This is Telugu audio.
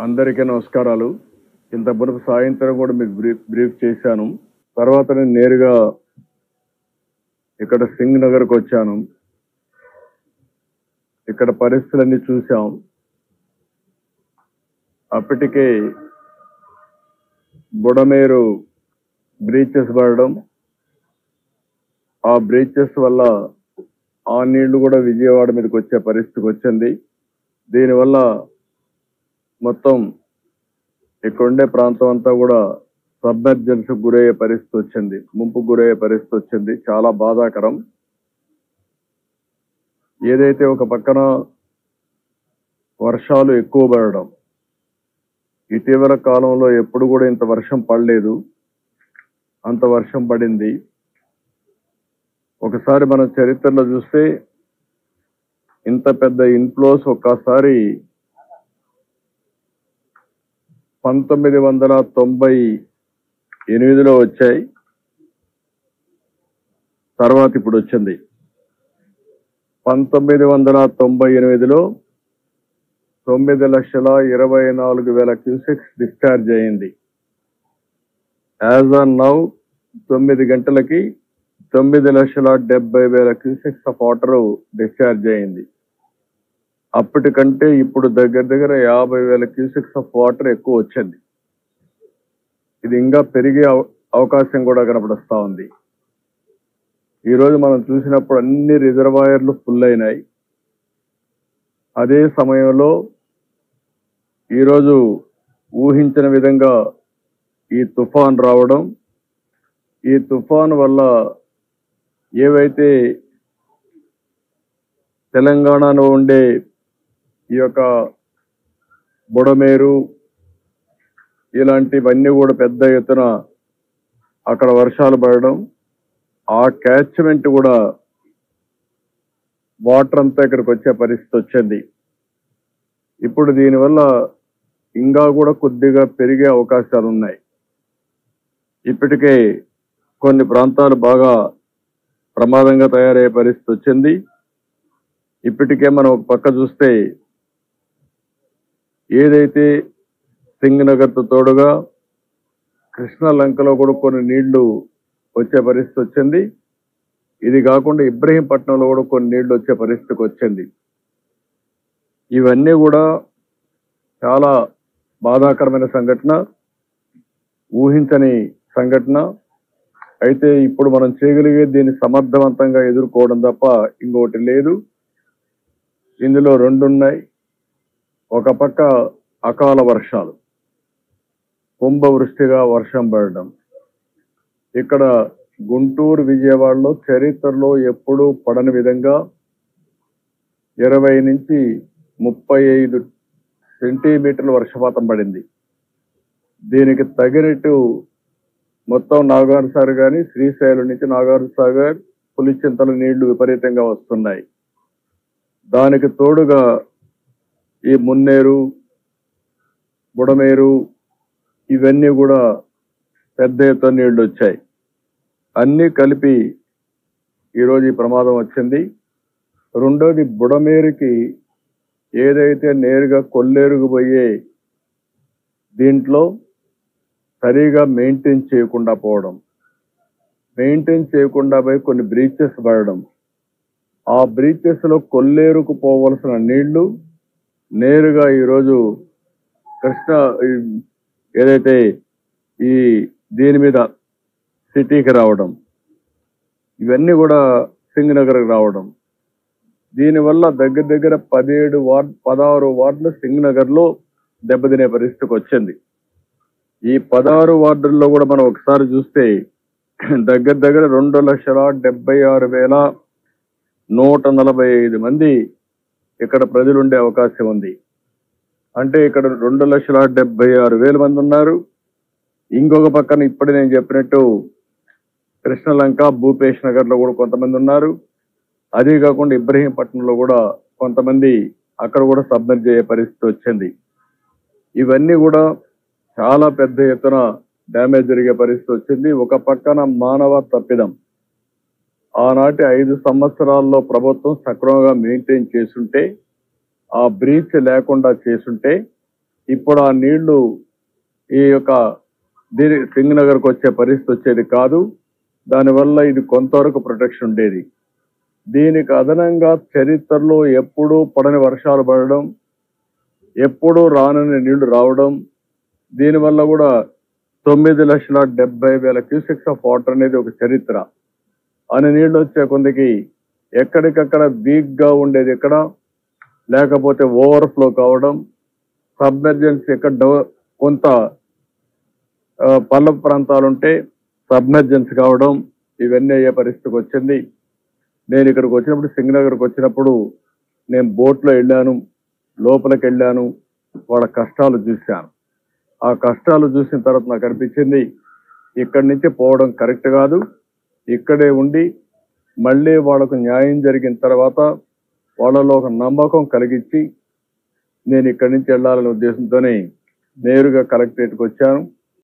అందరికీ నమస్కారాలు. ఇంత మునుపు సాయంత్రం కూడా మీకు బ్రీఫ్ చేశాను. తర్వాత నేను నేరుగా ఇక్కడ సింగ్ నగర్కి వచ్చాను. ఇక్కడ పరిస్థితులన్నీ చూసాం. అప్పటికే బుడమేరు బ్రీచెస్ పడడం, ఆ బ్రీచెస్ వల్ల ఆ నీళ్లు కూడా విజయవాడ మీదకి వచ్చే పరిస్థితికి వచ్చింది. దీనివల్ల మొత్తం ఇక్కడుండే ప్రాంతం అంతా కూడా సబ్మెర్జెన్స్ గురయ్యే పరిస్థితి వచ్చింది, ముంపు గురయ్యే పరిస్థితి వచ్చింది. చాలా బాధాకరం. ఏదైతే ఒక పక్కన వర్షాలు ఎక్కువ పడడం, ఇటీవల కాలంలో ఎప్పుడు కూడా ఇంత వర్షం పడలేదు, అంత వర్షం పడింది. ఒకసారి మనం చరిత్రలో చూస్తే ఇంత పెద్ద ఇన్ఫ్లోస్ ఒక్కసారి 1998లో వచ్చాయి. తర్వాత ఇప్పుడు వచ్చింది. 1998లో 9,24,000 క్యూసెక్స్ డిశ్చార్జ్ అయింది. యాజ్ ఆన్ నౌ 9 గంటలకి 9,70,000 క్యూసెక్స్ ఆఫ్ వాటర్ డిశ్చార్జ్ అయింది. అప్పటికంటే ఇప్పుడు దగ్గర 50,000 క్యూసెక్స్ ఆఫ్ వాటర్ ఎక్కువ వచ్చింది. ఇది ఇంకా పెరిగే అవకాశం కూడా కనపడుస్తా ఉంది. ఈరోజు మనం చూసినప్పుడు అన్ని రిజర్వాయర్లు ఫుల్ అయినాయి. అదే సమయంలో ఈరోజు ఊహించిన విధంగా ఈ తుఫాన్ రావడం, ఈ తుఫాన్ వల్ల ఏవైతే తెలంగాణలో ఉండే ఈ యొక్క బుడమేరు ఇలాంటివన్నీ కూడా పెద్ద ఎత్తున అక్కడ వర్షాలు పడడం, ఆ క్యాచ్మెంట్ కూడా వాటర్ అంతా ఇక్కడికి వచ్చే పరిస్థితి వచ్చింది. ఇప్పుడు దీనివల్ల ఇంకా కూడా కొద్దిగా పెరిగే అవకాశాలు ఉన్నాయి. ఇప్పటికే కొన్ని ప్రాంతాలు బాగా ప్రమాదంగా తయారయ్యే పరిస్థితి వచ్చింది. ఇప్పటికే మనం ఒక పక్క చూస్తే ఏదైతే సింగ్ నగర్తో తోడుగా కృష్ణా లంకలో కూడా కొన్ని నీళ్లు వచ్చే పరిస్థితి వచ్చింది. ఇది కాకుండా ఇబ్రహీంపట్నంలో కూడా కొన్ని నీళ్లు వచ్చే పరిస్థితికి వచ్చింది. ఇవన్నీ కూడా చాలా బాధాకరమైన సంఘటన, ఊహించని సంఘటన. అయితే ఇప్పుడు మనం చేయగలిగేది దీన్ని సమర్థవంతంగా ఎదుర్కోవడం తప్ప ఇంకొకటి లేదు. ఇందులో రెండు ఉన్నాయి. ఒక పక్క అకాల వర్షాలు, కుంభవృష్టిగా వర్షం పడడం. ఇక్కడ గుంటూరు, విజయవాడలో చరిత్రలో ఎప్పుడూ పడని విధంగా 20 నుంచి 35 సెంటీమీటర్ల వర్షపాతం పడింది. దీనికి తగినట్టు మొత్తం నాగార్ సాగర్ కానీ, శ్రీశైలం నుంచి నాగార్ సాగర్, పులిచింతల నీళ్లు విపరీతంగా వస్తున్నాయి. దానికి తోడుగా ఈ మున్నేరు, బుడమేరు ఇవన్నీ కూడా పెద్ద ఎత్తున నీళ్లు వచ్చాయి. అన్నీ కలిపి ఈరోజు ఈ ప్రమాదం వచ్చింది. రెండోది, బుడమేరుకి ఏదైతే నేరుగా కొల్లేరుకు పోయే దీంట్లో సరిగా మెయింటైన్ చేయకుండా పోవడం, మెయింటైన్ చేయకుండా పోయి కొన్ని బ్రీచెస్ పడడం, ఆ బ్రీచెస్ లో కొల్లేరుకు పోవలసిన నీళ్లు నేరుగా ఈరోజు కృష్ణా ఏదైతే ఈ దీని మీద సిటీకి రావడం, ఇవన్నీ కూడా సింగ్ నగర్కి రావడం. దీనివల్ల దగ్గర 16 వార్డులు సింగ్ నగర్లో దెబ్బతినే పరిస్థితికి వచ్చింది. ఈ 16 వార్డుల్లో కూడా మనం ఒకసారి చూస్తే దగ్గర 2,76,145 మంది ఇక్కడ ప్రజలు ఉండే అవకాశం ఉంది. అంటే ఇక్కడ 2,76,000 మంది ఉన్నారు. ఇంకొక పక్కన ఇప్పుడు నేను చెప్పినట్టు కృష్ణలంక, భూపేష్ నగర్ లో కూడా కొంతమంది ఉన్నారు. అదే కాకుండా ఇబ్రహీంపట్నంలో కూడా కొంతమంది అక్కడ కూడా సబ్మెర్జ్ అయ్యే పరిస్థితి వచ్చింది. ఇవన్నీ కూడా చాలా పెద్ద ఎత్తున డ్యామేజ్ జరిగే పరిస్థితి వచ్చింది. ఒక పక్కన మానవ తప్పిదం. ఆనాటి 5 సంవత్సరాల్లో ప్రభుత్వం సక్రమంగా మెయింటైన్ చేసుంటే, ఆ బ్రీచ్ లేకుండా చేసుంటే ఇప్పుడు ఆ నీళ్లు ఈ యొక్క సింగ్ నగర్కి వచ్చే పరిస్థితి వచ్చేది కాదు. దానివల్ల ఇది కొంతవరకు ప్రొటెక్షన్ ఉండేది. దీనికి అదనంగా చరిత్రలో ఎప్పుడూ పడని వర్షాలు పడడం, ఎప్పుడూ రానని నీళ్లు రావడం, దీనివల్ల కూడా 9,70,000 క్యూసెక్స్ ఆఫ్ వాటర్ అనేది ఒక చరిత్ర. అని నీళ్లు వచ్చే కొందికి ఎక్కడికక్కడ వీక్ గా ఉండేది ఎక్కడ, లేకపోతే ఓవర్ఫ్లో కావడం, సబ్మెర్జెన్స్ ఎక్కడ కొంత పల్లపు ప్రాంతాలు ఉంటే సబ్మెర్జెన్స్ కావడం, ఇవన్నీ అయ్యే పరిస్థితికి వచ్చింది. నేను ఇక్కడికి వచ్చినప్పుడు సింగ్ నగర్కి వచ్చినప్పుడు నేను బోట్లో వెళ్ళాను, లోపలికి వెళ్ళాను, వాళ్ళ కష్టాలు చూశాను. ఆ కష్టాలు చూసిన తర్వాత నాకు అనిపించింది ఇక్కడి నుంచి పోవడం కరెక్ట్ కాదు. ఇక్కడే ఉండి మళ్ళీ వాళ్ళకు న్యాయం జరిగిన తర్వాత వాళ్ళలో ఒక నమ్మకం కలిగించి నేను ఇక్కడి నుంచి వెళ్ళాలనే ఉద్దేశంతోనే నేరుగా కలెక్టరేట్కి వచ్చాను.